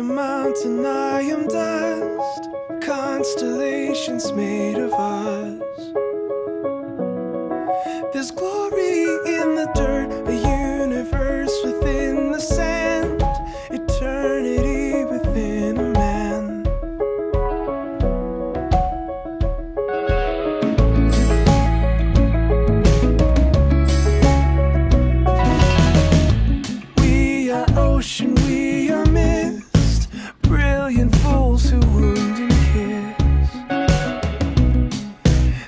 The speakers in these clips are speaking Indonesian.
am mountain, I am dust, constellations made of us. There's glory in the dirt, a universe within the sand, eternity within a man. We are ocean, we are mist, brilliant fools who wound and kiss.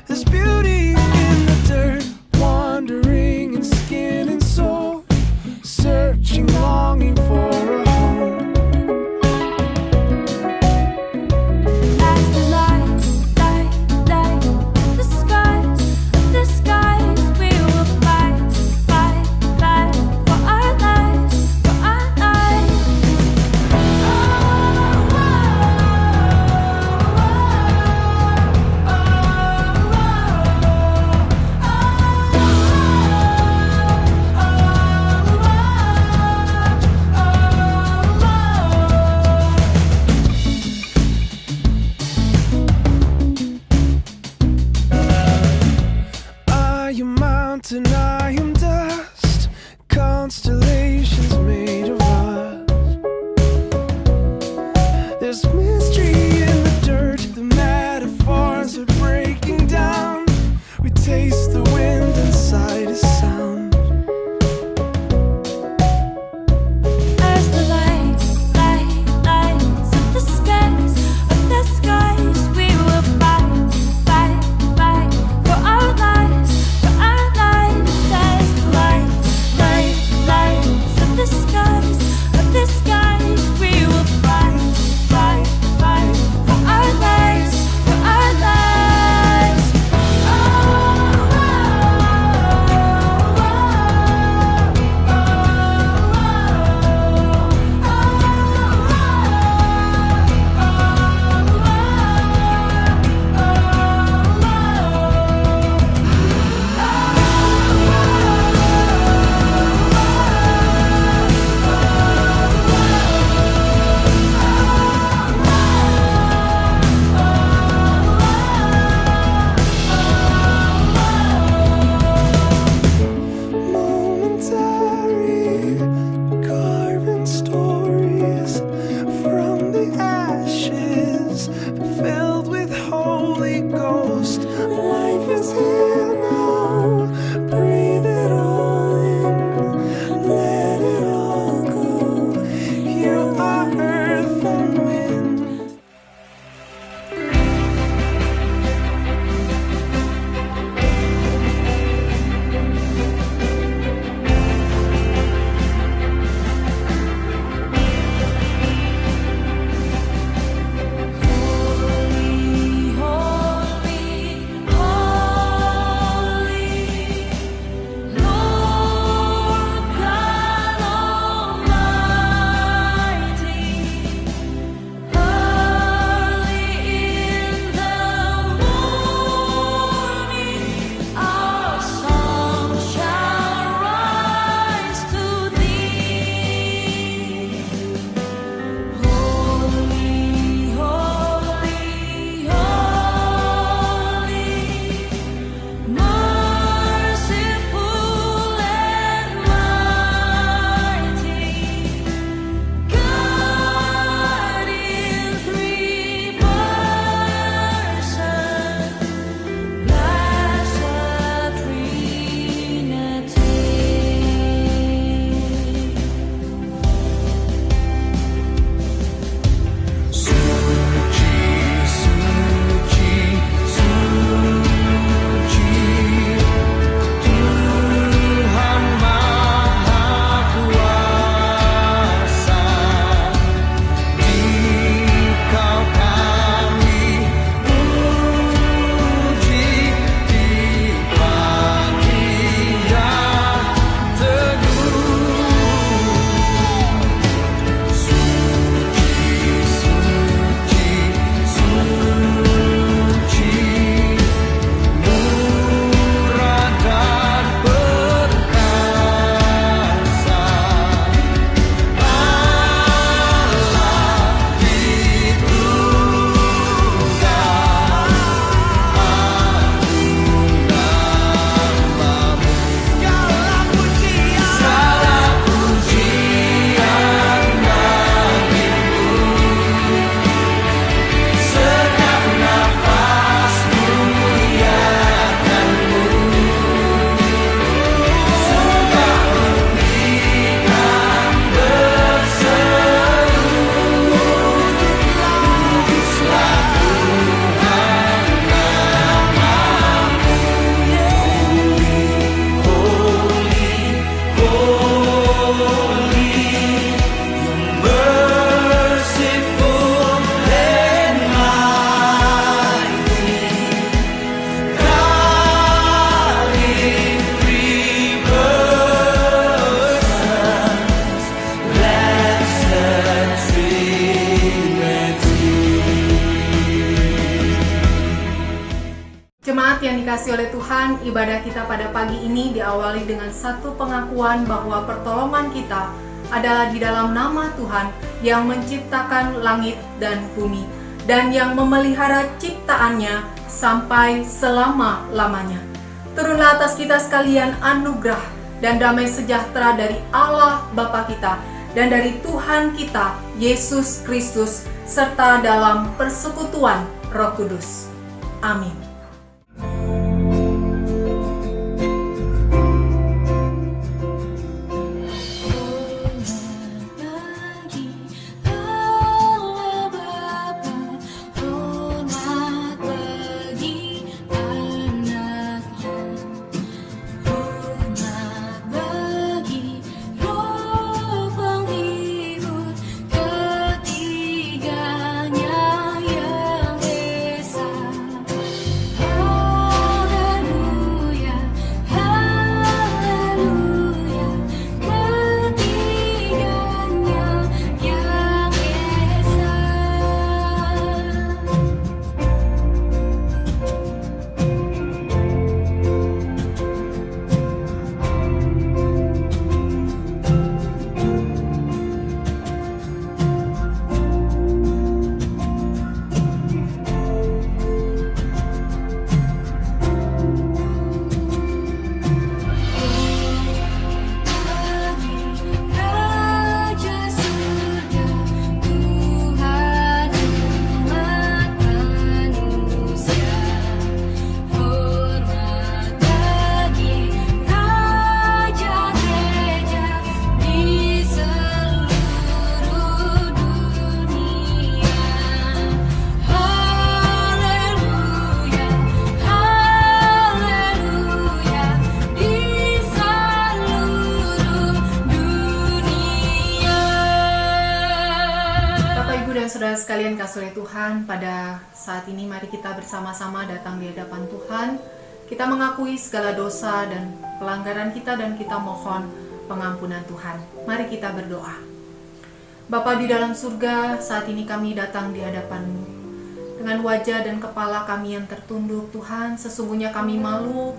There's beauty in the dirt, wandering in skin and soul, searching, longing for a home. As the light, the skies, we will fight for our lives, for our lives. I am mountain, I am dust, constellations made of us. There's mystery in the dirt, the metaphors are breaking down. We taste the wind inside a sound. As the lights of the skies, we will fight for our lives, for our lives. As the lights of the skies, dikasihi oleh Tuhan, ibadah kita pada pagi ini diawali dengan satu pengakuan bahwa pertolongan kita adalah di dalam nama Tuhan yang menciptakan langit dan bumi dan yang memelihara ciptaannya sampai selama-lamanya. Turunlah atas kita sekalian anugerah dan damai sejahtera dari Allah Bapa kita dan dari Tuhan kita Yesus Kristus serta dalam persekutuan Roh Kudus. Amin. Saudara sekalian kasih oleh Tuhan, pada saat ini mari kita bersama-sama datang di hadapan Tuhan. Kita mengakui segala dosa dan pelanggaran kita dan kita mohon pengampunan Tuhan. Mari kita berdoa. Bapa di dalam surga, saat ini kami datang di hadapan-Mu. Dengan wajah dan kepala kami yang tertunduk, Tuhan, sesungguhnya kami malu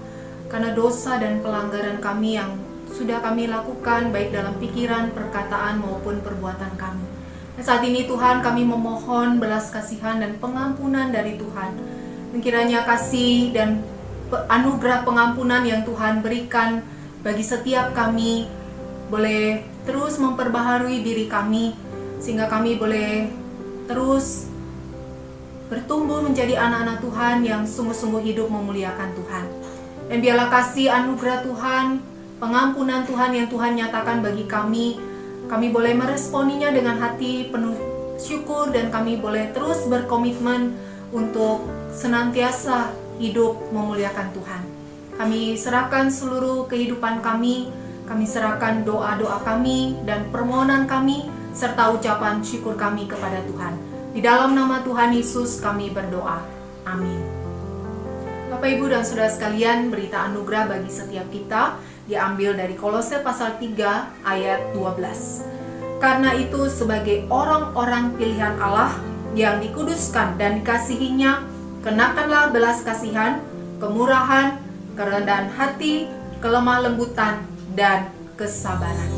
karena dosa dan pelanggaran kami yang sudah kami lakukan baik dalam pikiran, perkataan maupun perbuatan kami. Saat ini Tuhan, kami memohon belas kasihan dan pengampunan dari Tuhan. Kiranya kasih dan anugerah pengampunan yang Tuhan berikan bagi setiap kami boleh terus memperbaharui diri kami, sehingga kami boleh terus bertumbuh menjadi anak-anak Tuhan yang sungguh-sungguh hidup memuliakan Tuhan. Dan biarlah kasih anugerah Tuhan, pengampunan Tuhan yang Tuhan nyatakan bagi kami boleh meresponinya dengan hati penuh syukur dan kami boleh terus berkomitmen untuk senantiasa hidup memuliakan Tuhan. Kami serahkan seluruh kehidupan kami serahkan doa-doa kami dan permohonan kami serta ucapan syukur kami kepada Tuhan. Di dalam nama Tuhan Yesus kami berdoa. Amin. Bapak, Ibu, dan Saudara sekalian, berita anugerah bagi setiap kita diambil dari Kolose pasal 3 ayat 12. Karena itu sebagai orang-orang pilihan Allah yang dikuduskan dan dikasihinya, kenakanlah belas kasihan, kemurahan, kerendahan hati, kelemah lembutan, dan kesabaran.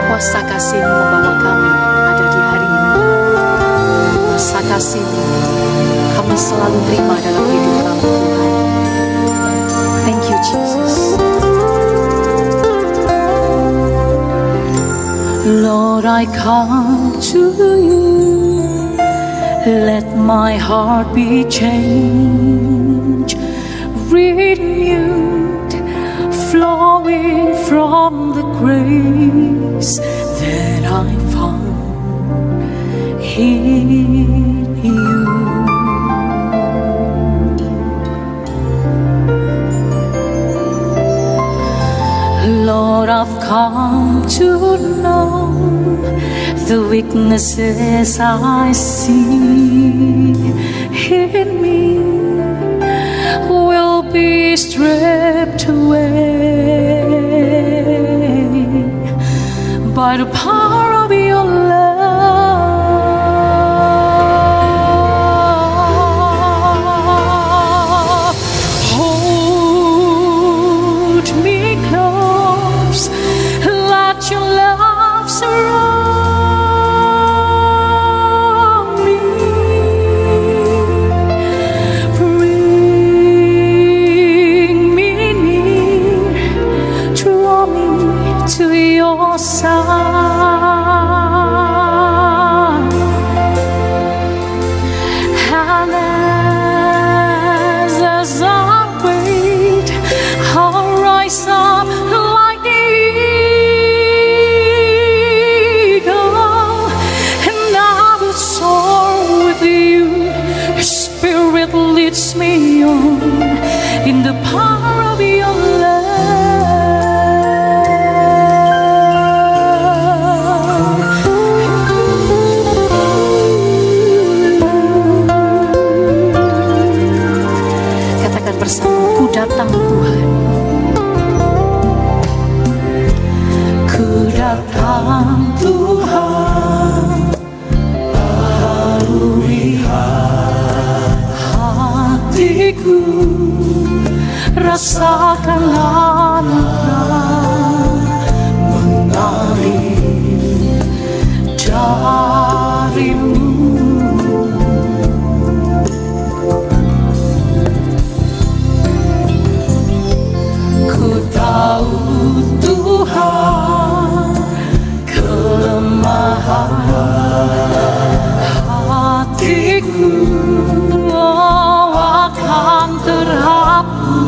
Kuasa kasih-Mu membawa kami ada di hari ini. Kuasa kasih-Mu kami selalu terima dalam hidup kami, Tuhan. Thank you, Jesus. Lord, I come to you. Let my heart be changed, renewed, flowing from the grace that I found in you. Lord, I've come to know the weaknesses I see in me will be stripped away by the power of your love. Hold me close, let your love surround me. Bring me near, draw me to your side. And as I wait, I'll rise up like the eagle, and I will soar with you. Your spirit leads me on in the power of your love. Katakan bersama, ku datang Tuhan. Ku datang Tuhan, lalui hatiku, rasakan anugerah mengalir darimu. Ku tahu Tuhan kelemahan hatiku akan terhapus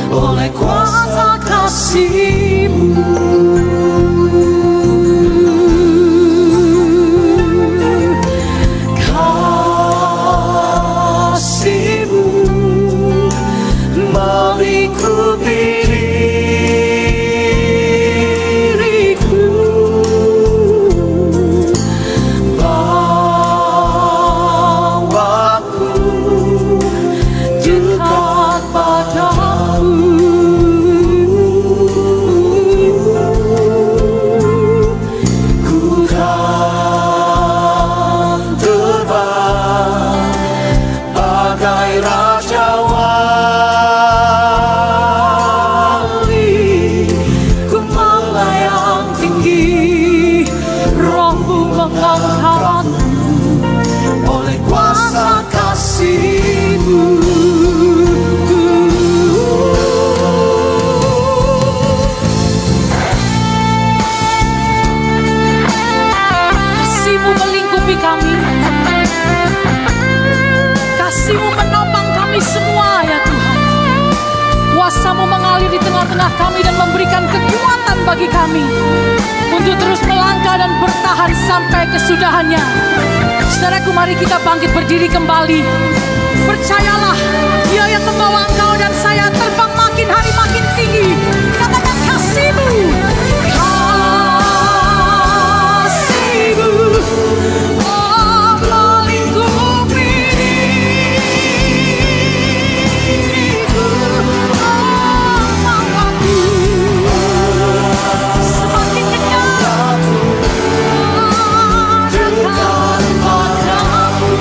oleh kuasa kasih-Mu. Kasih-Mu melingkupi diriku, bawaku dekat padamu. Ku kan terbang bagai raja wali, ku melayang tinggi, Roh-Mu mengangkatku oleh kuasa kasih-Mu. Kasih-Mu melingkupi kami, kasih-Mu menopang kami semua ya Tuhan. Kuasa-Mu mengalir di tengah-tengah kami dan memberikan kekuatan bagi kami untuk terus melangkah dan bertahan sampai kesudahannya. Saudaraku, mari kita bangkit berdiri kembali. Percayalah, Dia yang membawa engkau dan saya terbang makin hari makin tinggi. Katakan kasih-Mu, kasih-Mu, oh melingkupi diriku, bawaku semakin dekat dekat padamu.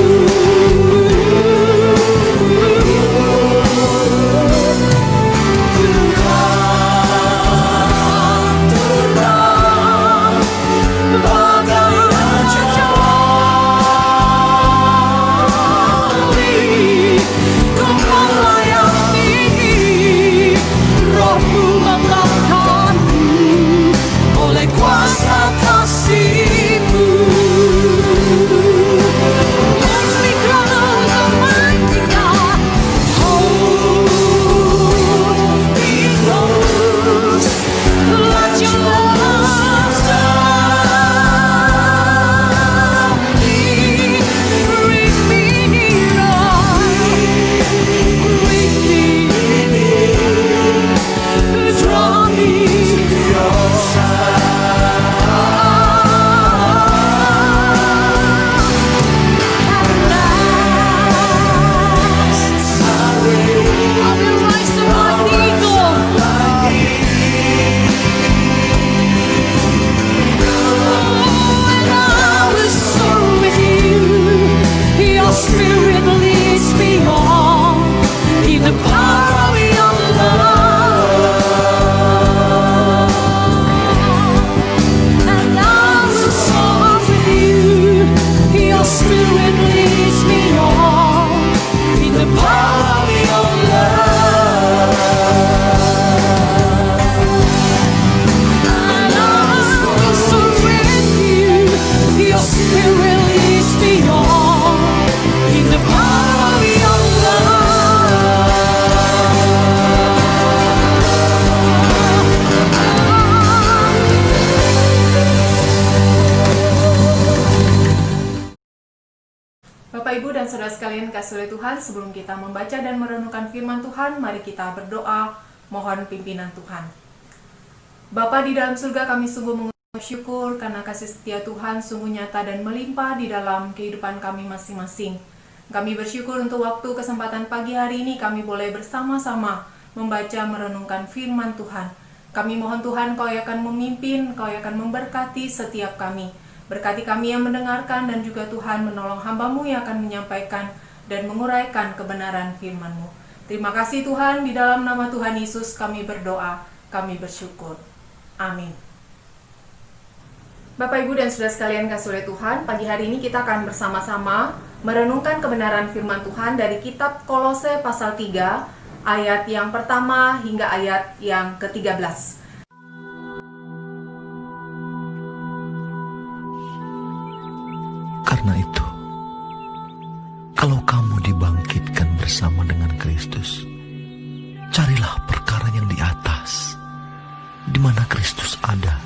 saudara sekalian kasih oleh Tuhan, sebelum kita membaca dan merenungkan firman Tuhan, mari kita berdoa, mohon pimpinan Tuhan. Bapa di dalam surga, kami sungguh mengucap syukur karena kasih setia Tuhan sungguh nyata dan melimpah di dalam kehidupan kami masing-masing. Kami bersyukur untuk waktu kesempatan pagi hari ini kami boleh bersama-sama membaca merenungkan firman Tuhan. Kami mohon Tuhan, Kau yang akan memimpin, Kau yang akan memberkati setiap kami. Berkati kami yang mendengarkan dan juga Tuhan menolong hamba-Mu yang akan menyampaikan dan menguraikan kebenaran firman-Mu. Terima kasih Tuhan, di dalam nama Tuhan Yesus kami berdoa, kami bersyukur. Amin. Bapak, Ibu, dan saudara sekalian kasih oleh Tuhan, pagi hari ini kita akan bersama-sama merenungkan kebenaran firman Tuhan dari kitab Kolose pasal 3, ayat yang pertama hingga ayat yang ke-13. Karena itu, kalau kamu dibangkitkan bersama dengan Kristus, carilah perkara yang di atas, di mana Kristus ada,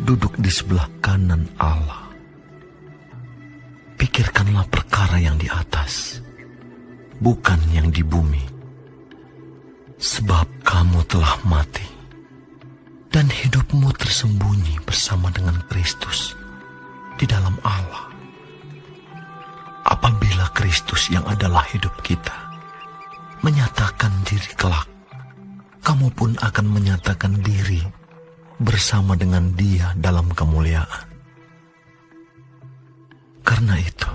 duduk di sebelah kanan Allah. Pikirkanlah perkara yang di atas, bukan yang di bumi. Sebab kamu telah mati, dan hidupmu tersembunyi bersama dengan Kristus di dalam Allah. Apabila Kristus yang adalah hidup kita menyatakan diri kelak, kamu pun akan menyatakan diri bersama dengan Dia dalam kemuliaan. Karena itu,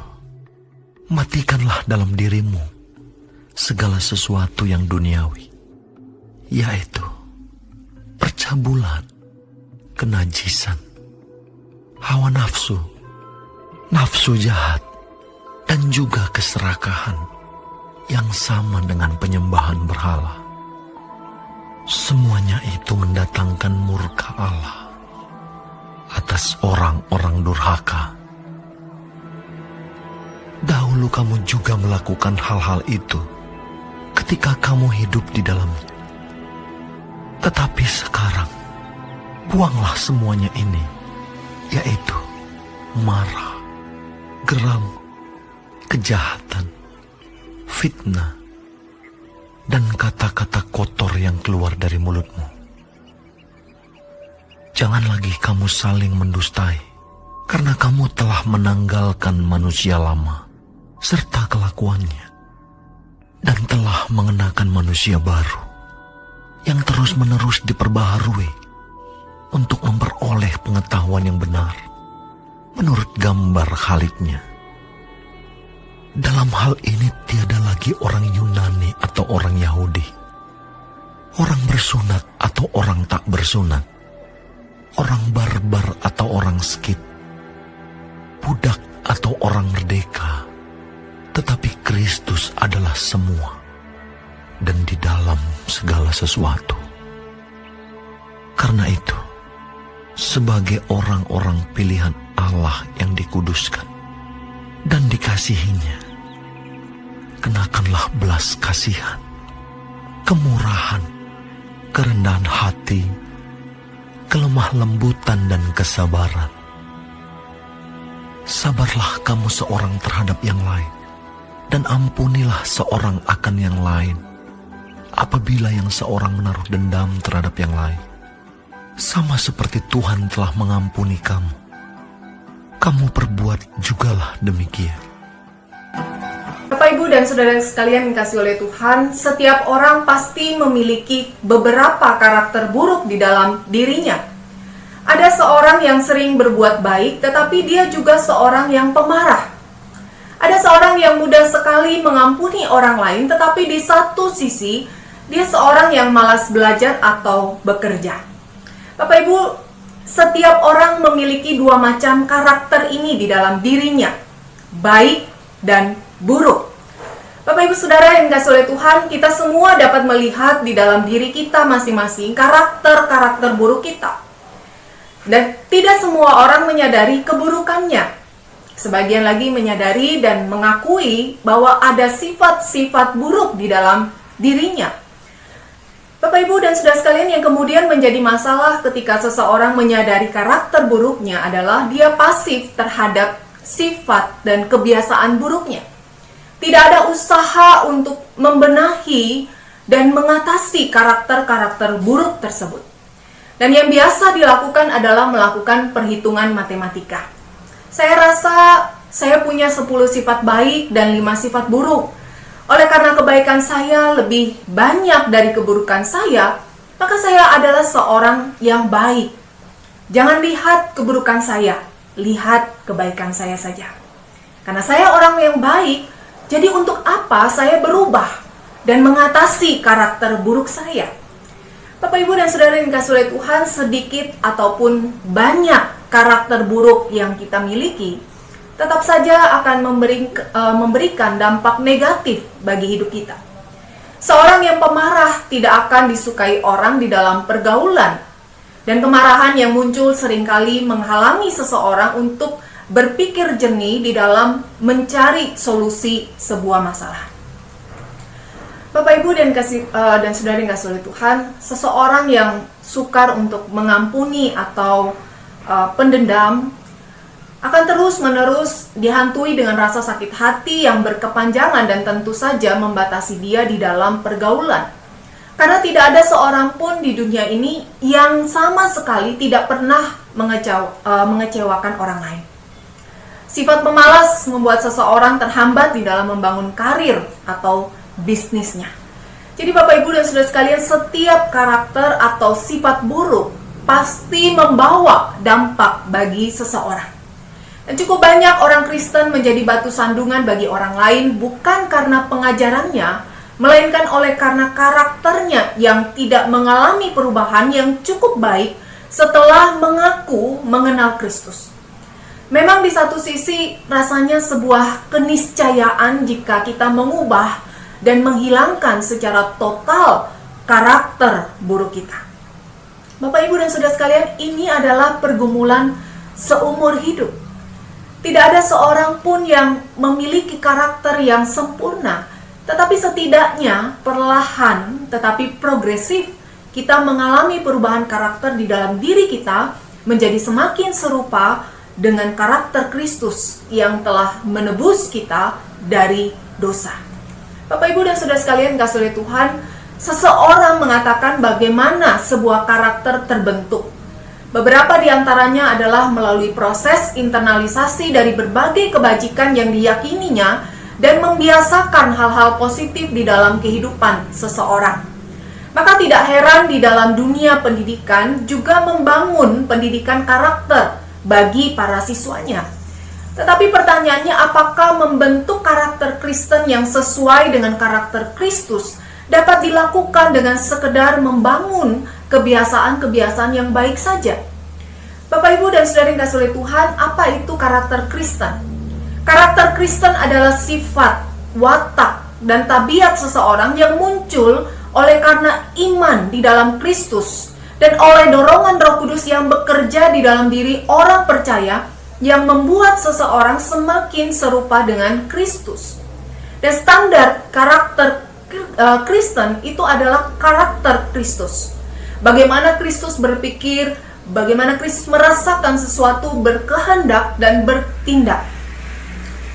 matikanlah dalam dirimu segala sesuatu yang duniawi, yaitu percabulan, kenajisan, hawa nafsu, nafsu jahat, dan juga keserakahan yang sama dengan penyembahan berhala. Semuanya itu mendatangkan murka Allah atas orang-orang durhaka. Dahulu kamu juga melakukan hal-hal itu ketika kamu hidup di dalamnya. Tetapi sekarang, buanglah semuanya ini, yaitu marah, geram, kejahatan, fitnah, dan kata-kata kotor yang keluar dari mulutmu. Jangan lagi kamu saling mendustai, karena kamu telah menanggalkan manusia lama serta kelakuannya, dan telah mengenakan manusia baru yang terus-menerus diperbaharui untuk memperoleh pengetahuan yang benar menurut gambar Khaliknya. Dalam hal ini tiada lagi orang Yunani atau orang Yahudi, orang bersunat atau orang tak bersunat, orang barbar atau orang Skit, budak atau orang merdeka, tetapi Kristus adalah semua dan di dalam segala sesuatu. Karena itu, sebagai orang-orang pilihan Allah yang dikuduskan dan dikasihinya, kenakanlah belas kasihan, kemurahan, kerendahan hati, kelemah lembutan dan kesabaran. Sabarlah kamu seorang terhadap yang lain, dan ampunilah seorang akan yang lain. Apabila yang seorang menaruh dendam terhadap yang lain, sama seperti Tuhan telah mengampuni kamu, kamu perbuat jugalah demikian. Bapak, Ibu, dan saudara sekalian yang dikasihi oleh Tuhan, setiap orang pasti memiliki beberapa karakter buruk di dalam dirinya. Ada seorang yang sering berbuat baik, tetapi dia juga seorang yang pemarah. Ada seorang yang mudah sekali mengampuni orang lain, tetapi di satu sisi, dia seorang yang malas belajar atau bekerja. Bapak, Ibu, setiap orang memiliki dua macam karakter ini di dalam dirinya, baik dan buruk. Bapak, Ibu, Saudara yang dikasihi oleh Tuhan, kita semua dapat melihat di dalam diri kita masing-masing karakter-karakter buruk kita. Dan tidak semua orang menyadari keburukannya. Sebagian lagi menyadari dan mengakui bahwa ada sifat-sifat buruk di dalam dirinya. Bapak, Ibu, dan saudara sekalian, yang kemudian menjadi masalah ketika seseorang menyadari karakter buruknya adalah dia pasif terhadap sifat dan kebiasaan buruknya. Tidak ada usaha untuk membenahi dan mengatasi karakter-karakter buruk tersebut. Dan yang biasa dilakukan adalah melakukan perhitungan matematika. Saya rasa saya punya 10 sifat baik dan 5 sifat buruk. Oleh karena kebaikan saya lebih banyak dari keburukan saya, maka saya adalah seorang yang baik. Jangan lihat keburukan saya, lihat kebaikan saya saja. Karena saya orang yang baik, jadi untuk apa saya berubah dan mengatasi karakter buruk saya? Bapak, Ibu, dan Saudara yang dikasihi oleh Tuhan, sedikit ataupun banyak karakter buruk yang kita miliki, tetap saja akan memberikan dampak negatif bagi hidup kita. Seorang yang pemarah tidak akan disukai orang di dalam pergaulan. Dan kemarahan yang muncul seringkali menghalangi seseorang untuk berpikir jernih di dalam mencari solusi sebuah masalah. Bapak, Ibu, dan Saudara yang dikasihi oleh Tuhan, seseorang yang sukar untuk mengampuni atau pendendam akan terus-menerus dihantui dengan rasa sakit hati yang berkepanjangan dan tentu saja membatasi dia di dalam pergaulan. Karena tidak ada seorang pun di dunia ini yang sama sekali tidak pernah mengecewakan orang lain. Sifat pemalas membuat seseorang terhambat di dalam membangun karir atau bisnisnya. Jadi Bapak, Ibu, dan Saudara sekalian, setiap karakter atau sifat buruk pasti membawa dampak bagi seseorang. Dan cukup banyak orang Kristen menjadi batu sandungan bagi orang lain bukan karena pengajarannya, melainkan oleh karena karakternya yang tidak mengalami perubahan yang cukup baik setelah mengaku mengenal Kristus. Memang di satu sisi rasanya sebuah keniscayaan jika kita mengubah dan menghilangkan secara total karakter buruk kita. Bapak, Ibu, dan Saudara sekalian, ini adalah pergumulan seumur hidup. Tidak ada seorang pun yang memiliki karakter yang sempurna, tetapi setidaknya perlahan tetapi progresif kita mengalami perubahan karakter di dalam diri kita menjadi semakin serupa dengan karakter Kristus yang telah menebus kita dari dosa. Bapak, Ibu, dan Saudara sekalian dikasihi oleh Tuhan, seseorang mengatakan bagaimana sebuah karakter terbentuk. Beberapa di antaranya adalah melalui proses internalisasi dari berbagai kebajikan yang diyakininya dan membiasakan hal-hal positif di dalam kehidupan seseorang. Maka tidak heran di dalam dunia pendidikan juga membangun pendidikan karakter bagi para siswanya. Tetapi pertanyaannya, apakah membentuk karakter Kristen yang sesuai dengan karakter Kristus dapat dilakukan dengan sekedar membangun kebiasaan-kebiasaan yang baik saja? Bapak, Ibu, dan Saudara yang dikasihi oleh Tuhan, apa itu karakter Kristen? Karakter Kristen adalah sifat, watak, dan tabiat seseorang yang muncul oleh karena iman di dalam Kristus dan oleh dorongan Roh Kudus yang bekerja di dalam diri orang percaya yang membuat seseorang semakin serupa dengan Kristus. Dan standar karakter Kristen itu adalah karakter Kristus. Bagaimana Kristus berpikir, bagaimana Kristus merasakan sesuatu, berkehendak dan bertindak.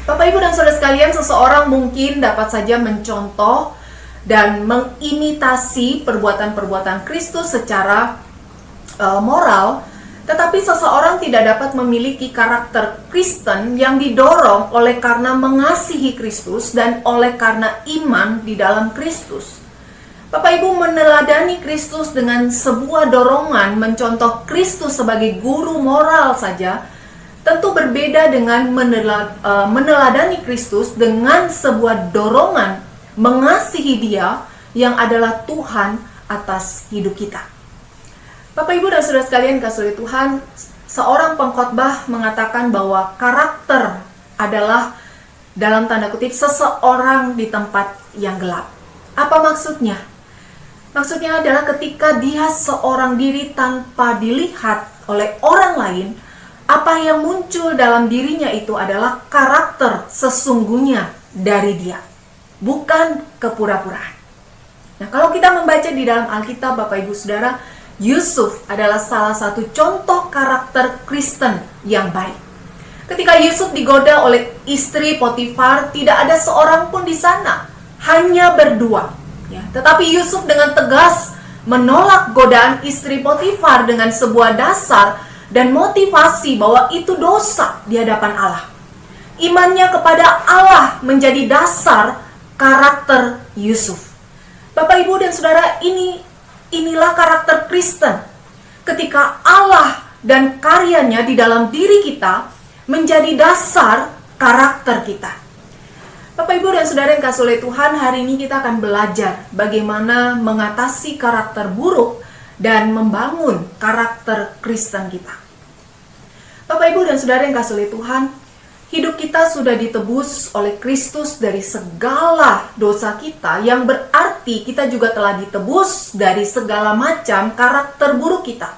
Bapak, Ibu, dan Saudara sekalian, seseorang mungkin dapat saja mencontoh dan mengimitasi perbuatan-perbuatan Kristus secara moral, tetapi seseorang tidak dapat memiliki karakter Kristen yang didorong oleh karena mengasihi Kristus dan oleh karena iman di dalam Kristus. Bapak, Ibu, meneladani Kristus dengan sebuah dorongan mencontoh Kristus sebagai guru moral saja tentu berbeda dengan meneladani Kristus dengan sebuah dorongan mengasihi Dia yang adalah Tuhan atas hidup kita. Bapak, Ibu, dan Saudara sekalian dikasihi oleh Tuhan, seorang pengkhotbah mengatakan bahwa karakter adalah dalam tanda kutip seseorang di tempat yang gelap. Apa maksudnya? Maksudnya adalah ketika dia seorang diri tanpa dilihat oleh orang lain, apa yang muncul dalam dirinya itu adalah karakter sesungguhnya dari dia, bukan kepura-puraan. Nah, kalau kita membaca di dalam Alkitab, Bapak, Ibu, Saudara, Yusuf adalah salah satu contoh karakter Kristen yang baik. Ketika Yusuf digoda oleh istri Potifar, tidak ada seorang pun di sana, hanya berdua. Ya, tetapi Yusuf dengan tegas menolak godaan istri Potifar dengan sebuah dasar dan motivasi bahwa itu dosa di hadapan Allah. Imannya kepada Allah menjadi dasar karakter Yusuf. Bapak, Ibu, dan Saudara, inilah karakter Kristen. Ketika Allah dan karyanya di dalam diri kita menjadi dasar karakter kita. Bapak, Ibu, dan Saudara yang kasih oleh Tuhan, hari ini kita akan belajar bagaimana mengatasi karakter buruk dan membangun karakter Kristen kita. Bapak, Ibu, dan Saudara yang kasih oleh Tuhan, hidup kita sudah ditebus oleh Kristus dari segala dosa kita, yang berarti kita juga telah ditebus dari segala macam karakter buruk kita.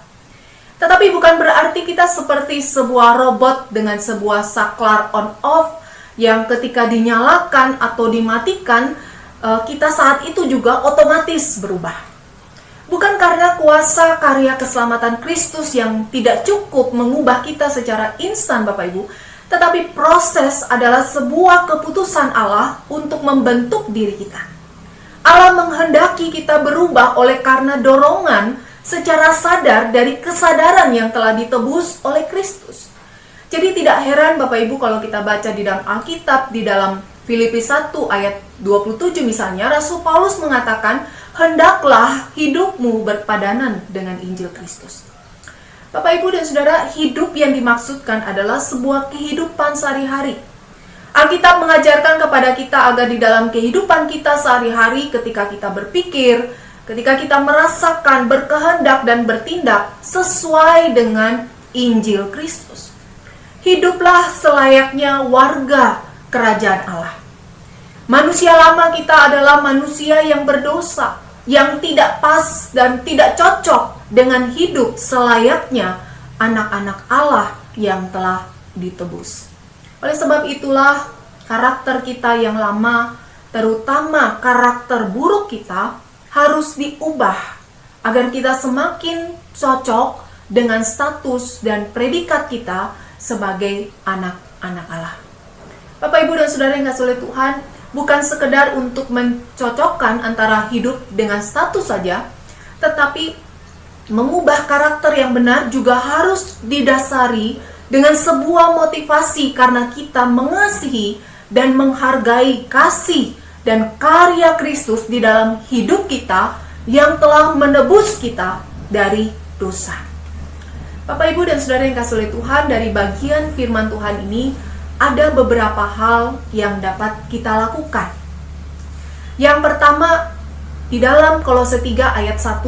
Tetapi bukan berarti kita seperti sebuah robot dengan sebuah saklar on-off yang ketika dinyalakan atau dimatikan, kita saat itu juga otomatis berubah. Bukan karena kuasa karya keselamatan Kristus yang tidak cukup mengubah kita secara instan, Bapak Ibu, tetapi proses adalah sebuah keputusan Allah untuk membentuk diri kita. Allah menghendaki kita berubah oleh karena dorongan secara sadar dari kesadaran yang telah ditebus oleh Kristus. Jadi tidak heran Bapak Ibu kalau kita baca di dalam Alkitab, di dalam Filipi 1 ayat 27 misalnya, Rasul Paulus mengatakan, hendaklah hidupmu berpadanan dengan Injil Kristus. Bapak, Ibu, dan Saudara, hidup yang dimaksudkan adalah sebuah kehidupan sehari-hari. Alkitab mengajarkan kepada kita agar di dalam kehidupan kita sehari-hari, ketika kita berpikir, ketika kita merasakan, berkehendak, dan bertindak sesuai dengan Injil Kristus. Hiduplah selayaknya warga kerajaan Allah. Manusia lama kita adalah manusia yang berdosa, yang tidak pas dan tidak cocok dengan hidup selayaknya anak-anak Allah yang telah ditebus. Oleh sebab itulah karakter kita yang lama, terutama karakter buruk kita, harus diubah agar kita semakin cocok dengan status dan predikat kita sebagai anak-anak Allah. Bapak, Ibu, dan Saudara yang kasih oleh Tuhan, bukan sekedar untuk mencocokkan antara hidup dengan status saja, tetapi mengubah karakter yang benar juga harus didasari dengan sebuah motivasi karena kita mengasihi dan menghargai kasih dan karya Kristus di dalam hidup kita yang telah menebus kita dari dosa. Bapak, Ibu, dan Saudara yang kasih oleh Tuhan, dari bagian firman Tuhan ini ada beberapa hal yang dapat kita lakukan. Yang pertama, di dalam Kolose 3 ayat 1-4,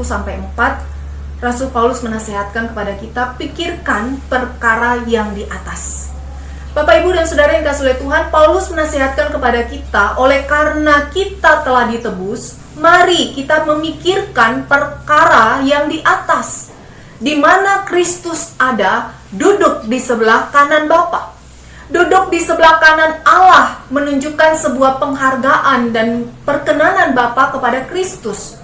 Rasul Paulus menasihatkan kepada kita, pikirkan perkara yang di atas. Bapak, Ibu, dan Saudara yang kasih oleh Tuhan, Paulus menasihatkan kepada kita, oleh karena kita telah ditebus, mari kita memikirkan perkara yang di atas, di mana Kristus ada, duduk di sebelah kanan Bapa. Duduk di sebelah kanan Allah menunjukkan sebuah penghargaan dan perkenanan Bapa kepada Kristus.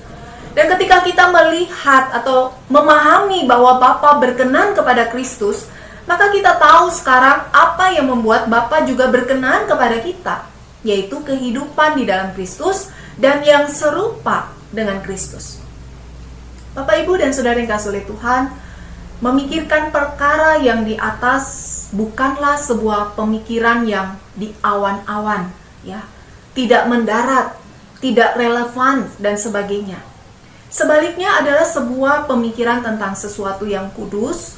Dan ketika kita melihat atau memahami bahwa Bapa berkenan kepada Kristus, maka kita tahu sekarang apa yang membuat Bapa juga berkenan kepada kita, yaitu kehidupan di dalam Kristus dan yang serupa dengan Kristus. Bapak, Ibu, dan Saudara yang kasih oleh Tuhan, memikirkan perkara yang di atas bukanlah sebuah pemikiran yang di awan-awan, ya, tidak mendarat, tidak relevan, dan sebagainya. Sebaliknya adalah sebuah pemikiran tentang sesuatu yang kudus,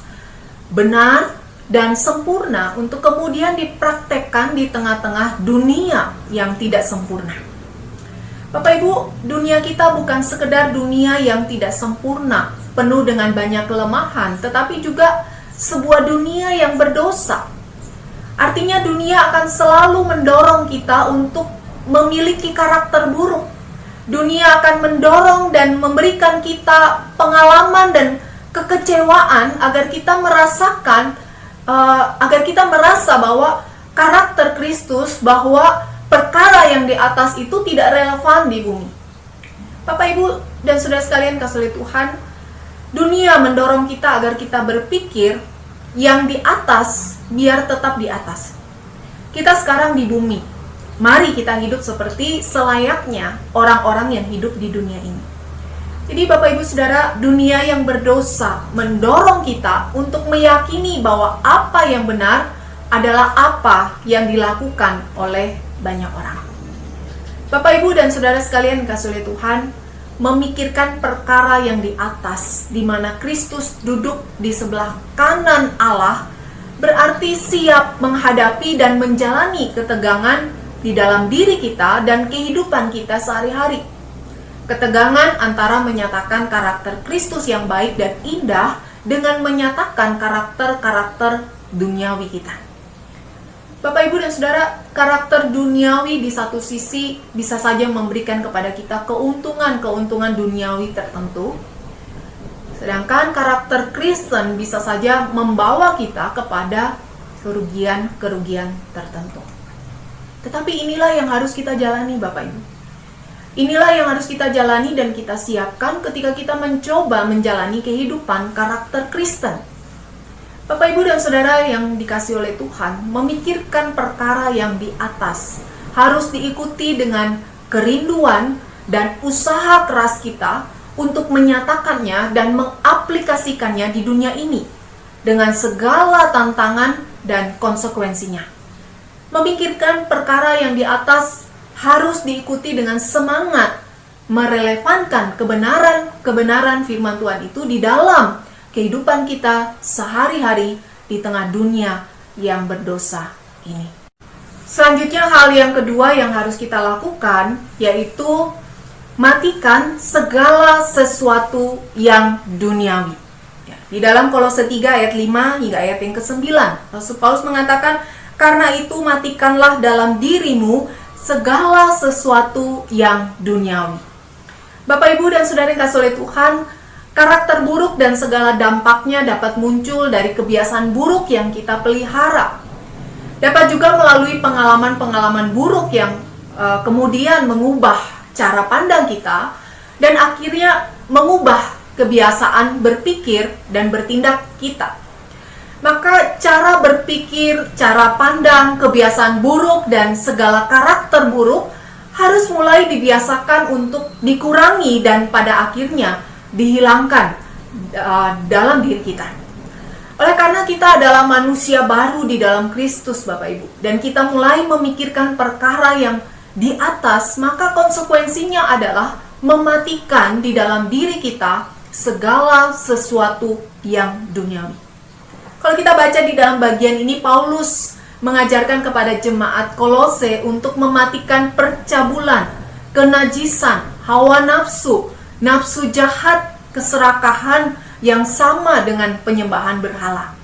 benar, dan sempurna untuk kemudian dipraktekkan di tengah-tengah dunia yang tidak sempurna. Bapak, Ibu, dunia kita bukan sekedar dunia yang tidak sempurna, penuh dengan banyak kelemahan, tetapi juga sebuah dunia yang berdosa. Artinya dunia akan selalu mendorong kita untuk memiliki karakter buruk. Dunia akan mendorong dan memberikan kita pengalaman dan kekecewaan agar kita merasakan, agar kita merasa bahwa karakter Kristus, bahwa perkara yang di atas itu tidak relevan di bumi. Bapak, Ibu, dan Saudara sekalian kasih oleh Tuhan, dunia mendorong kita agar kita berpikir yang di atas biar tetap di atas. Kita sekarang di bumi. Mari kita hidup seperti selayaknya orang-orang yang hidup di dunia ini. Jadi Bapak Ibu Saudara, dunia yang berdosa mendorong kita untuk meyakini bahwa apa yang benar adalah apa yang dilakukan oleh banyak orang. Bapak Ibu dan Saudara sekalian kasih oleh Tuhan, memikirkan perkara yang di atas, di mana Kristus duduk di sebelah kanan Allah, berarti siap menghadapi dan menjalani ketegangan di dalam diri kita dan kehidupan kita sehari-hari. Ketegangan antara menyatakan karakter Kristus yang baik dan indah dengan menyatakan karakter-karakter duniawi kita. Bapak, Ibu, dan Saudara, karakter duniawi di satu sisi bisa saja memberikan kepada kita keuntungan-keuntungan duniawi tertentu, sedangkan karakter Kristen bisa saja membawa kita kepada kerugian-kerugian tertentu. Tetapi inilah yang harus kita jalani, Bapak Ibu. Inilah yang harus kita jalani dan kita siapkan ketika kita mencoba menjalani kehidupan karakter Kristen. Bapak, Ibu, dan Saudara yang dikasihi oleh Tuhan, memikirkan perkara yang di atas harus diikuti dengan kerinduan dan usaha keras kita untuk menyatakannya dan mengaplikasikannya di dunia ini dengan segala tantangan dan konsekuensinya. Memikirkan perkara yang di atas harus diikuti dengan semangat merelevankan kebenaran firman Tuhan itu di dalam kehidupan kita sehari-hari di tengah dunia yang berdosa ini. Selanjutnya, hal yang kedua yang harus kita lakukan yaitu matikan segala sesuatu yang duniawi. Di dalam Kolose 3 ayat 5 hingga ayat yang ke-9, Rasul Paulus mengatakan, karena itu matikanlah dalam dirimu segala sesuatu yang duniawi. Bapak, Ibu, dan Saudara yang kasih oleh Tuhan, karakter buruk dan segala dampaknya dapat muncul dari kebiasaan buruk yang kita pelihara. Dapat juga melalui pengalaman-pengalaman buruk yang kemudian mengubah cara pandang kita dan akhirnya mengubah kebiasaan berpikir dan bertindak kita. Maka cara berpikir, cara pandang, kebiasaan buruk, dan segala karakter buruk harus mulai dibiasakan untuk dikurangi dan pada akhirnya dihilangkan dalam diri kita. Oleh karena kita adalah manusia baru di dalam Kristus, Bapak Ibu, dan kita mulai memikirkan perkara yang di atas, maka konsekuensinya adalah mematikan di dalam diri kita segala sesuatu yang duniawi. Kalau kita baca di dalam bagian ini, Paulus mengajarkan kepada jemaat Kolose untuk mematikan percabulan, kenajisan, hawa nafsu, nafsu jahat, keserakahan yang sama dengan penyembahan berhala.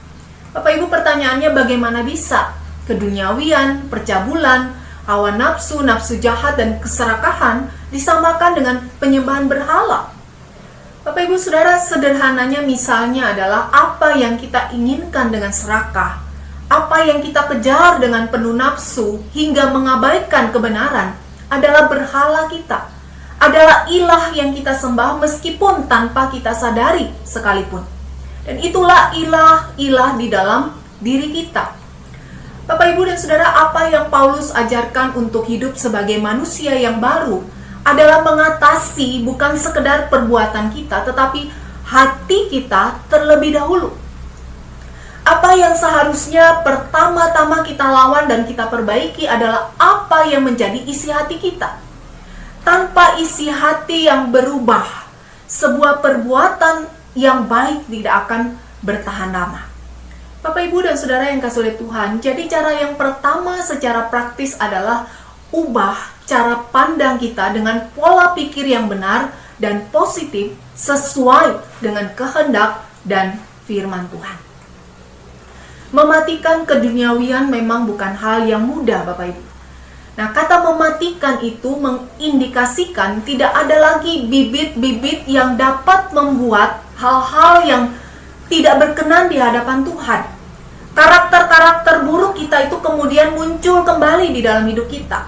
Bapak, Ibu, pertanyaannya bagaimana bisa keduniawian, percabulan, hawa nafsu, nafsu jahat, dan keserakahan disamakan dengan penyembahan berhala? Bapak, Ibu, Saudara, sederhananya misalnya adalah apa yang kita inginkan dengan serakah, apa yang kita kejar dengan penuh nafsu hingga mengabaikan kebenaran adalah berhala kita, adalah ilah yang kita sembah meskipun tanpa kita sadari sekalipun. Dan itulah ilah-ilah di dalam diri kita. Bapak, Ibu, dan Saudara, apa yang Paulus ajarkan untuk hidup sebagai manusia yang baru adalah mengatasi bukan sekedar perbuatan kita, tetapi hati kita terlebih dahulu. Apa yang seharusnya pertama-tama kita lawan dan kita perbaiki adalah apa yang menjadi isi hati kita. Tanpa isi hati yang berubah, sebuah perbuatan yang baik tidak akan bertahan lama. Bapak, Ibu, dan Saudara yang kasih oleh Tuhan, jadi cara yang pertama secara praktis adalah ubah cara pandang kita dengan pola pikir yang benar dan positif sesuai dengan kehendak dan firman Tuhan. Mematikan keduniawian memang bukan hal yang mudah, Bapak, Ibu. Nah, kata mematikan itu mengindikasikan tidak ada lagi bibit-bibit yang dapat membuat hal-hal yang tidak berkenan di hadapan Tuhan. Karakter-karakter buruk kita itu kemudian muncul kembali di dalam hidup kita.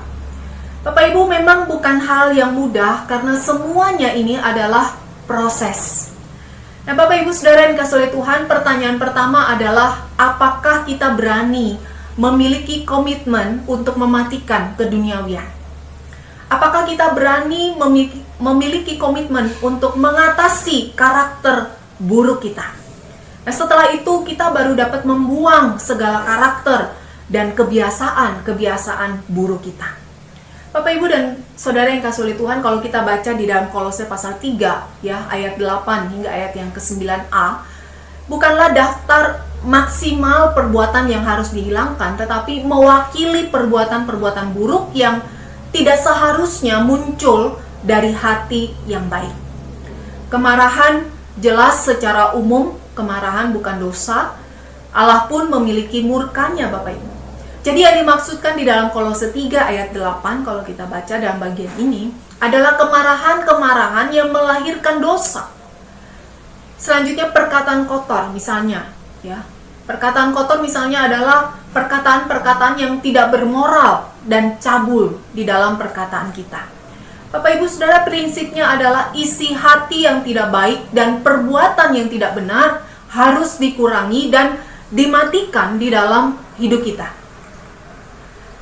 Bapak, Ibu, memang bukan hal yang mudah karena semuanya ini adalah proses. Nah, Bapak Ibu Saudara yang dikasihi oleh Tuhan, pertanyaan pertama adalah apakah kita berani memiliki komitmen untuk mematikan keduniawian? Apakah kita berani memiliki komitmen untuk mengatasi karakter buruk kita? Nah, setelah itu kita baru dapat membuang segala karakter dan kebiasaan buruk kita. Bapak Ibu dan Saudara yang dikasihi oleh Tuhan, kalau kita baca di dalam Kolose pasal 3 ya, ayat 8 hingga ayat yang ke-9a, bukanlah daftar maksimal perbuatan yang harus dihilangkan, tetapi mewakili perbuatan-perbuatan buruk yang tidak seharusnya muncul dari hati yang baik. Kemarahan jelas secara umum, kemarahan bukan dosa. Allah pun memiliki murkanya, Bapak Ibu. Jadi yang dimaksudkan di dalam Kolose 3 ayat 8 kalau kita baca dalam bagian ini adalah kemarahan-kemarahan yang melahirkan dosa. Selanjutnya perkataan kotor misalnya, ya. Perkataan kotor misalnya adalah perkataan-perkataan yang tidak bermoral dan cabul di dalam perkataan kita. Bapak Ibu Saudara, prinsipnya adalah isi hati yang tidak baik dan perbuatan yang tidak benar harus dikurangi dan dimatikan di dalam hidup kita.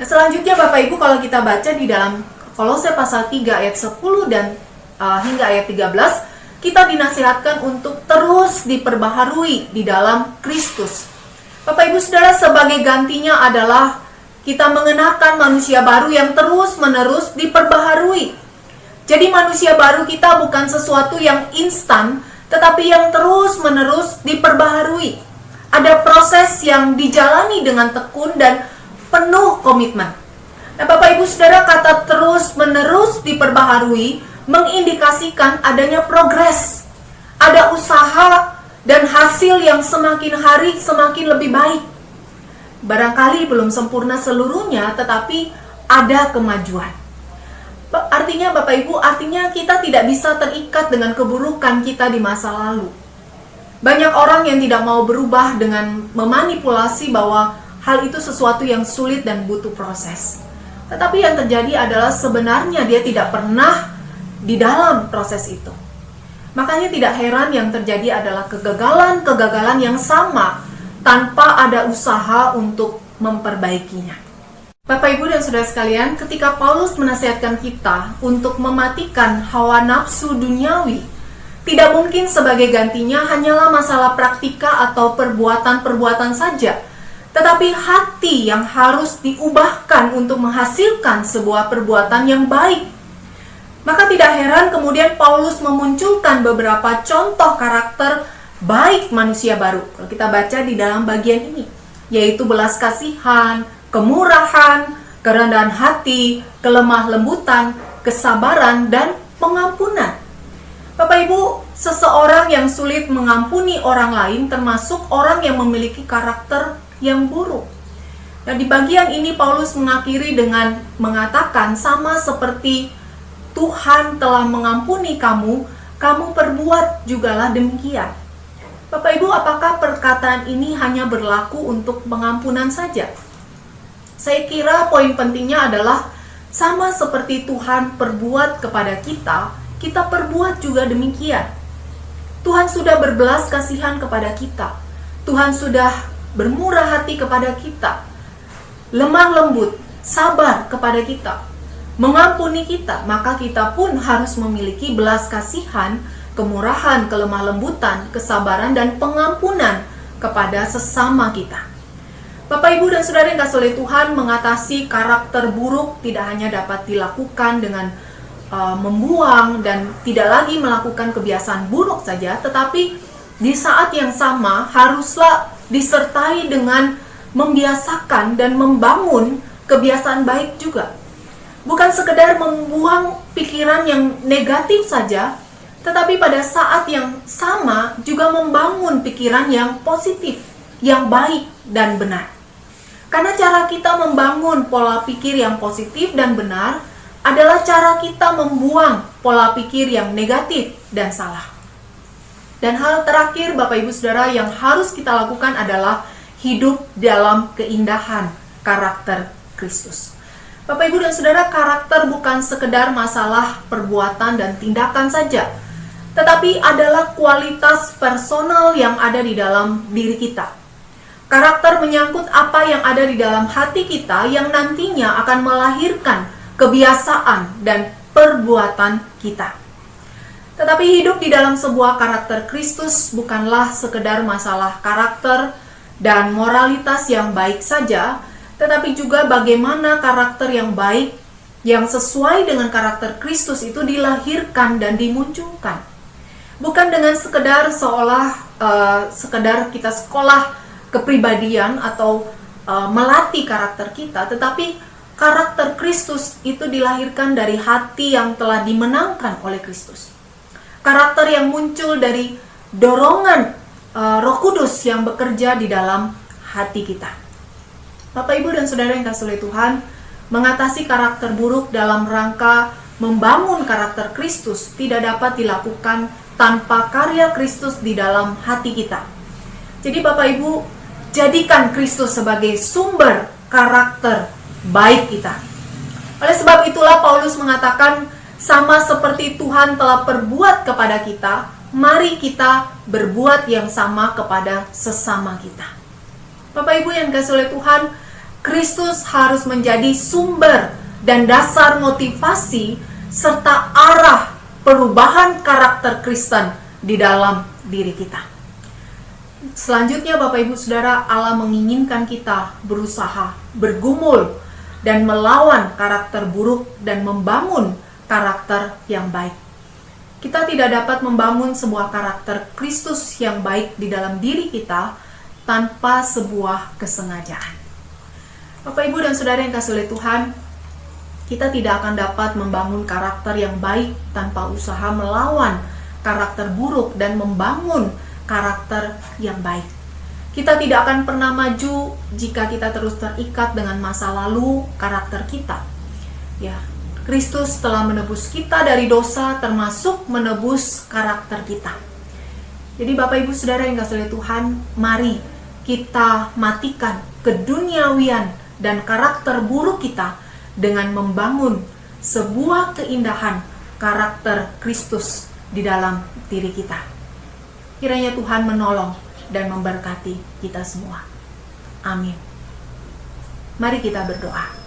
Nah, selanjutnya Bapak Ibu kalau kita baca di dalam Kolose pasal 3 ayat 10 dan hingga ayat 13, kita dinasihatkan untuk terus diperbaharui di dalam Kristus. Bapak Ibu Saudara, sebagai gantinya adalah kita mengenakan manusia baru yang terus-menerus diperbaharui. Jadi manusia baru kita bukan sesuatu yang instan, tetapi yang terus-menerus diperbaharui. Ada proses yang dijalani dengan tekun dan penuh komitmen. Nah, Bapak Ibu Saudara, kata terus-menerus diperbaharui mengindikasikan adanya progres. Ada usaha dan hasil yang semakin hari semakin lebih baik. Barangkali belum sempurna seluruhnya, tetapi ada kemajuan. Artinya Bapak Ibu, artinya kita tidak bisa terikat dengan keburukan kita di masa lalu. Banyak orang yang tidak mau berubah dengan memanipulasi bahwa hal itu sesuatu yang sulit dan butuh proses. Tetapi yang terjadi adalah sebenarnya dia tidak pernah di dalam proses itu. Makanya tidak heran yang terjadi adalah kegagalan-kegagalan yang sama tanpa ada usaha untuk memperbaikinya. Bapak Ibu dan Saudara sekalian, ketika Paulus menasihatkan kita untuk mematikan hawa nafsu duniawi, tidak mungkin sebagai gantinya hanyalah masalah praktika atau perbuatan-perbuatan saja, tetapi hati yang harus diubahkan untuk menghasilkan sebuah perbuatan yang baik. Maka tidak heran kemudian Paulus memunculkan beberapa contoh karakter baik manusia baru. Kalau kita baca di dalam bagian ini, yaitu belas kasihan, kemurahan, kerendahan hati, kelemah lembutan, kesabaran, dan pengampunan. Bapak Ibu, seseorang yang sulit mengampuni orang lain termasuk orang yang memiliki karakter yang buruk. Nah, di bagian ini Paulus mengakhiri dengan mengatakan sama seperti Tuhan telah mengampuni kamu, kamu perbuat jugalah demikian. Bapak Ibu, apakah perkataan ini hanya berlaku untuk pengampunan saja? Saya kira poin pentingnya adalah sama seperti Tuhan perbuat kepada kita, kita perbuat juga demikian. Tuhan sudah berbelas kasihan kepada kita. Tuhan sudah bermurah hati kepada kita, lemah lembut, sabar kepada kita, mengampuni kita. Maka kita pun harus memiliki belas kasihan, kemurahan, kelemah lembutan, kesabaran, dan pengampunan kepada sesama kita. Bapak Ibu dan Saudara yang dikasihi oleh Tuhan, mengatasi karakter buruk tidak hanya dapat dilakukan dengan membuang dan tidak lagi melakukan kebiasaan buruk saja, tetapi di saat yang sama haruslah disertai dengan membiasakan dan membangun kebiasaan baik juga. Bukan sekedar membuang pikiran yang negatif saja, tetapi pada saat yang sama juga membangun pikiran yang positif, yang baik dan benar. Karena cara kita membangun pola pikir yang positif dan benar adalah cara kita membuang pola pikir yang negatif dan salah. Dan hal terakhir Bapak Ibu Saudara yang harus kita lakukan adalah hidup dalam keindahan karakter Kristus. Bapak Ibu dan Saudara, karakter bukan sekedar masalah perbuatan dan tindakan saja, tetapi adalah kualitas personal yang ada di dalam diri kita. Karakter menyangkut apa yang ada di dalam hati kita yang nantinya akan melahirkan kebiasaan dan perbuatan kita. Tetapi hidup di dalam sebuah karakter Kristus bukanlah sekedar masalah karakter dan moralitas yang baik saja, tetapi juga bagaimana karakter yang baik yang sesuai dengan karakter Kristus itu dilahirkan dan dimunculkan. Bukan dengan sekedar sekedar kita sekolah kepribadian atau melatih karakter kita, tetapi karakter Kristus itu dilahirkan dari hati yang telah dimenangkan oleh Kristus. Karakter yang muncul dari dorongan Roh Kudus yang bekerja di dalam hati kita. Bapak, Ibu, dan Saudara yang kasih oleh Tuhan, mengatasi karakter buruk dalam rangka membangun karakter Kristus tidak dapat dilakukan tanpa karya Kristus di dalam hati kita. Jadi Bapak Ibu, jadikan Kristus sebagai sumber karakter baik kita. Oleh sebab itulah Paulus mengatakan, sama seperti Tuhan telah perbuat kepada kita, mari kita berbuat yang sama kepada sesama kita. Bapak Ibu yang dikasihi oleh Tuhan, Kristus harus menjadi sumber dan dasar motivasi serta arah perubahan karakter Kristen di dalam diri kita. Selanjutnya Bapak Ibu Saudara, Allah menginginkan kita berusaha, bergumul, dan melawan karakter buruk dan membangun karakter yang baik. Kita tidak dapat membangun sebuah karakter Kristus yang baik di dalam diri kita tanpa sebuah kesengajaan. Bapak Ibu dan Saudara yang kasih oleh Tuhan, kita tidak akan dapat membangun karakter yang baik tanpa usaha melawan karakter buruk dan membangun karakter yang baik. Kita tidak akan pernah maju jika kita terus terikat dengan masa lalu karakter kita. Ya, Kristus telah menebus kita dari dosa, termasuk menebus karakter kita. Jadi Bapak Ibu Saudara yang kasih oleh Tuhan, mari kita matikan keduniawian dan karakter buruk kita dengan membangun sebuah keindahan karakter Kristus di dalam diri kita. Kiranya Tuhan menolong dan memberkati kita semua. Amin. Mari kita berdoa.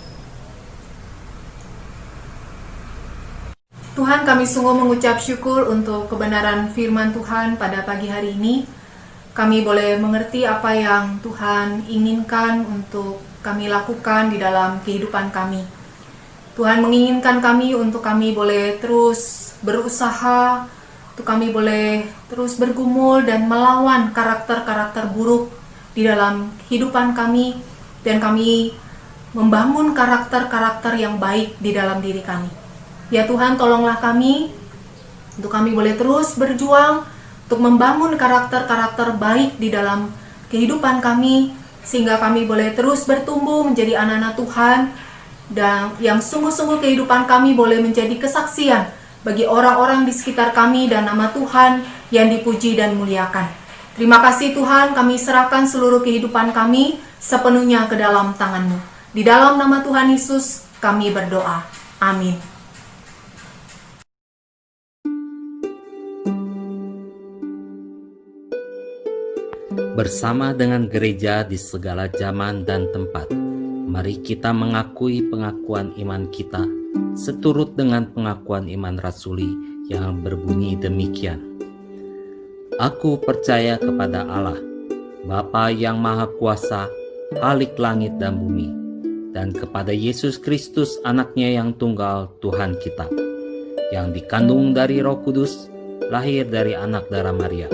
Tuhan, kami sungguh mengucap syukur untuk kebenaran firman Tuhan pada pagi hari ini. Kami boleh mengerti apa yang Tuhan inginkan untuk kami lakukan di dalam kehidupan kami. Tuhan menginginkan kami untuk kami boleh terus berusaha, untuk kami boleh terus bergumul dan melawan karakter-karakter buruk di dalam kehidupan kami, dan kami membangun karakter-karakter yang baik di dalam diri kami. Ya Tuhan, tolonglah kami untuk kami boleh terus berjuang untuk membangun karakter-karakter baik di dalam kehidupan kami, sehingga kami boleh terus bertumbuh menjadi anak-anak Tuhan, dan yang sungguh-sungguh kehidupan kami boleh menjadi kesaksian bagi orang-orang di sekitar kami, dan nama Tuhan yang dipuji dan muliakan. Terima kasih Tuhan, kami serahkan seluruh kehidupan kami sepenuhnya ke dalam tangan-Mu. Di dalam nama Tuhan Yesus kami berdoa. Amin. Bersama dengan gereja di segala zaman dan tempat, mari kita mengakui pengakuan iman kita seturut dengan pengakuan iman rasuli yang berbunyi demikian. Aku percaya kepada Allah, Bapa yang Maha Kuasa, Khalik langit dan bumi, dan kepada Yesus Kristus anaknya yang tunggal Tuhan kita, yang dikandung dari Roh Kudus, lahir dari anak darah Maria,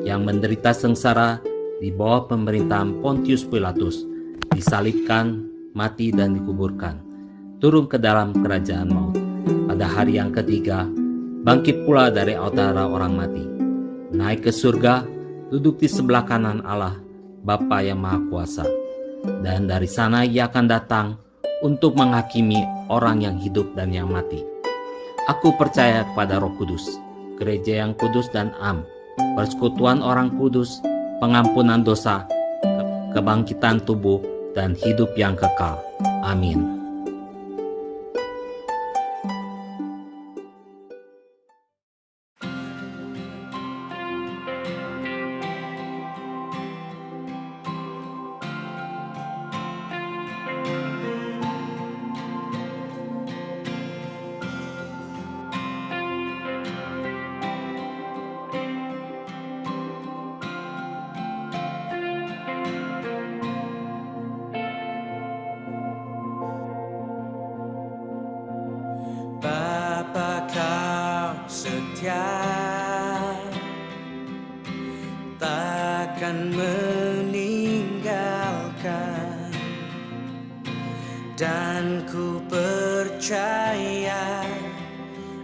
yang menderita sengsara di bawah pemerintahan Pontius Pilatus, disalibkan, mati dan dikuburkan, turun ke dalam kerajaan maut. Pada hari yang ketiga, bangkit pula dari antara orang mati, naik ke surga, duduk di sebelah kanan Allah, Bapa yang Maha Kuasa. Dan dari sana Ia akan datang untuk menghakimi orang yang hidup dan yang mati. Aku percaya kepada Roh Kudus, gereja yang kudus dan am, persekutuan orang kudus, pengampunan dosa, kebangkitan tubuh, dan hidup yang kekal. Amin. setia, takkan meninggalkan, dan ku percaya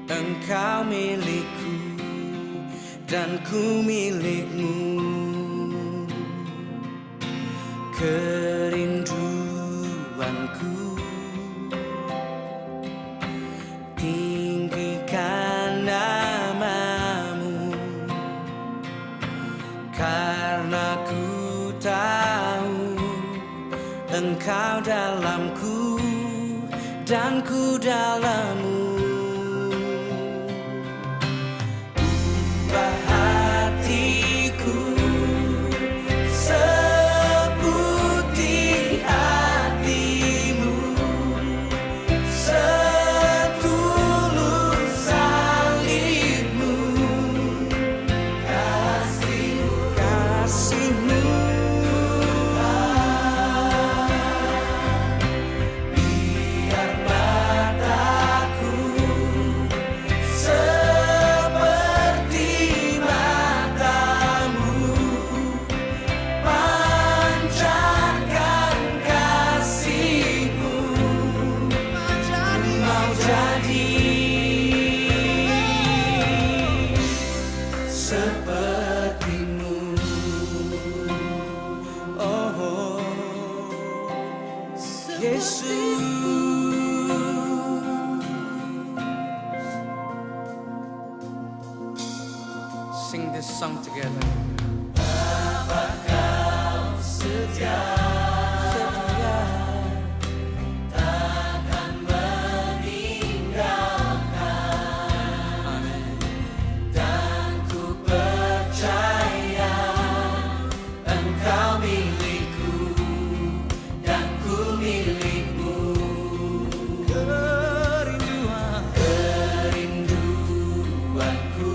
Engkau milikku dan ku milikmu. Kerinduanku tinggikan namamu, karena ku tahu Engkau dalamku dan ku dalammu. Ubah hatiku seputih hatimu, setulus salibmu, kasihmu. Biar mataku seperti matamu, pancarkan kasihmu. Mau jadi sepertimu. Oh, Yesus. Sing this song together. Kau setia, takkan meninggalkan. Amin. Dan ku percaya Engkau milikku dan ku milikmu. Kerinduanku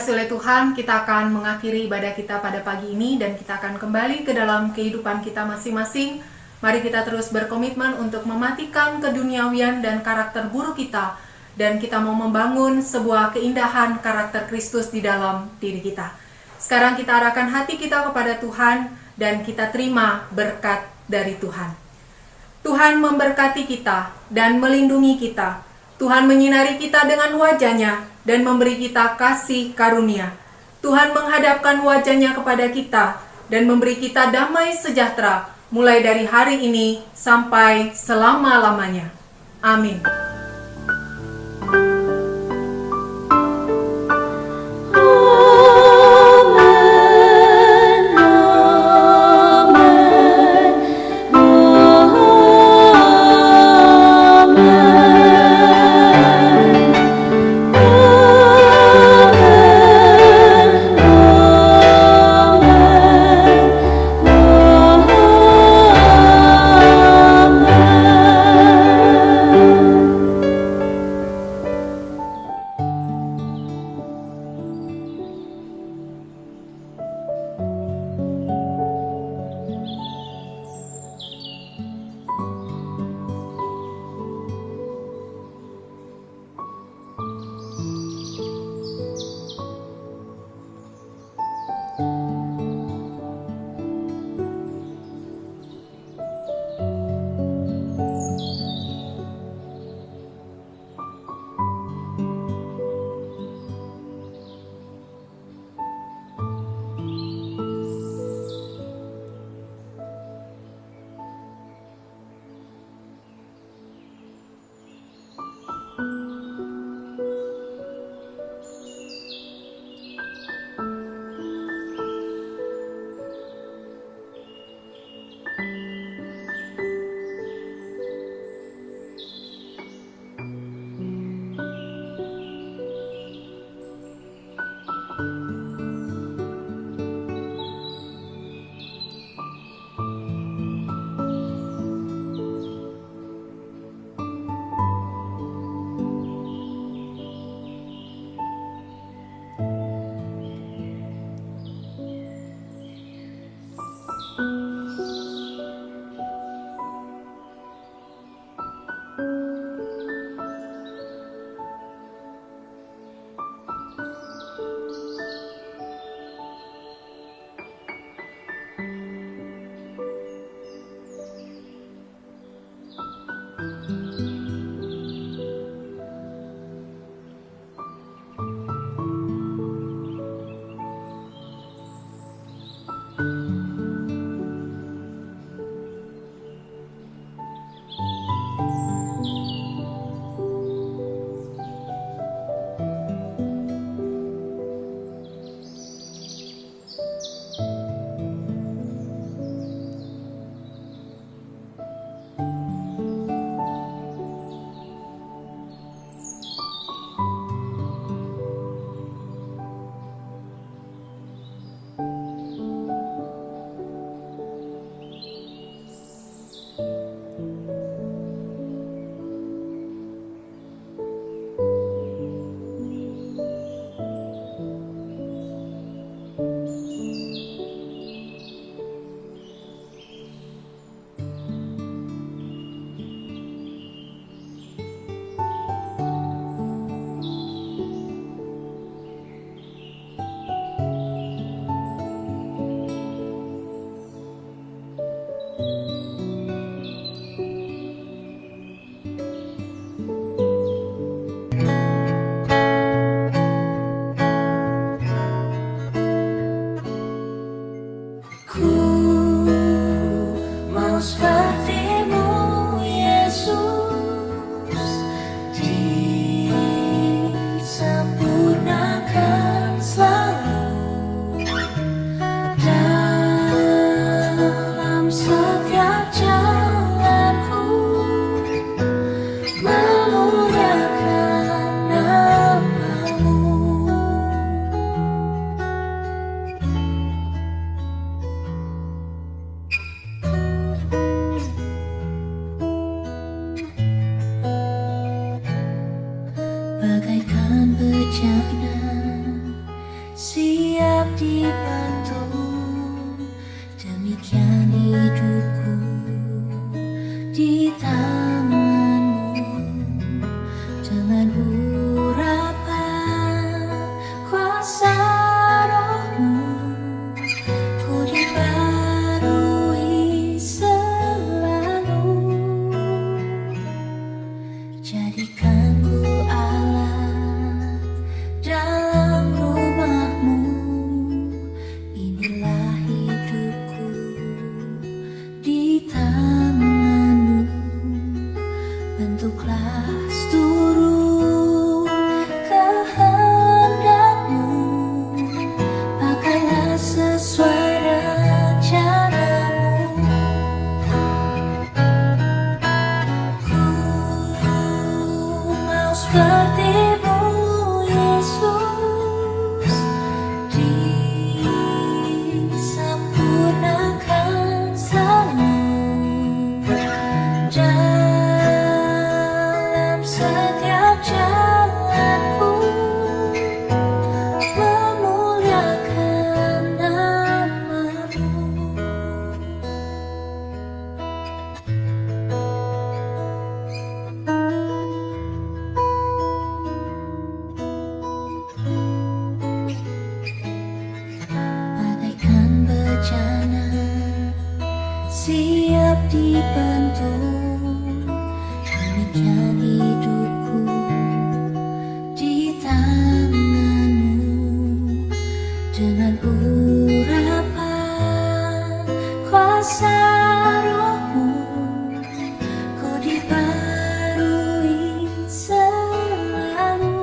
dikasih oleh Tuhan, kita akan mengakhiri ibadah kita pada pagi ini dan kita akan kembali ke dalam kehidupan kita masing-masing. Mari kita terus berkomitmen untuk mematikan keduniawian dan karakter buruk kita, dan kita mau membangun sebuah keindahan karakter Kristus di dalam diri kita. Sekarang kita arahkan hati kita kepada Tuhan dan kita terima berkat dari Tuhan. Tuhan memberkati kita dan melindungi kita. Tuhan menyinari kita dengan wajah-Nya dan memberi kita kasih karunia. Tuhan menghadapkan wajah-Nya kepada kita dan memberi kita damai sejahtera mulai dari hari ini sampai selama-lamanya. Amin. Setiap dibentuk, demikian hidupku di tanganmu. Dengan urapan kuasa rohmu, ku dibarui selalu.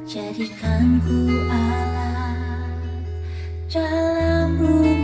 Jadikan ku alat dalam rumah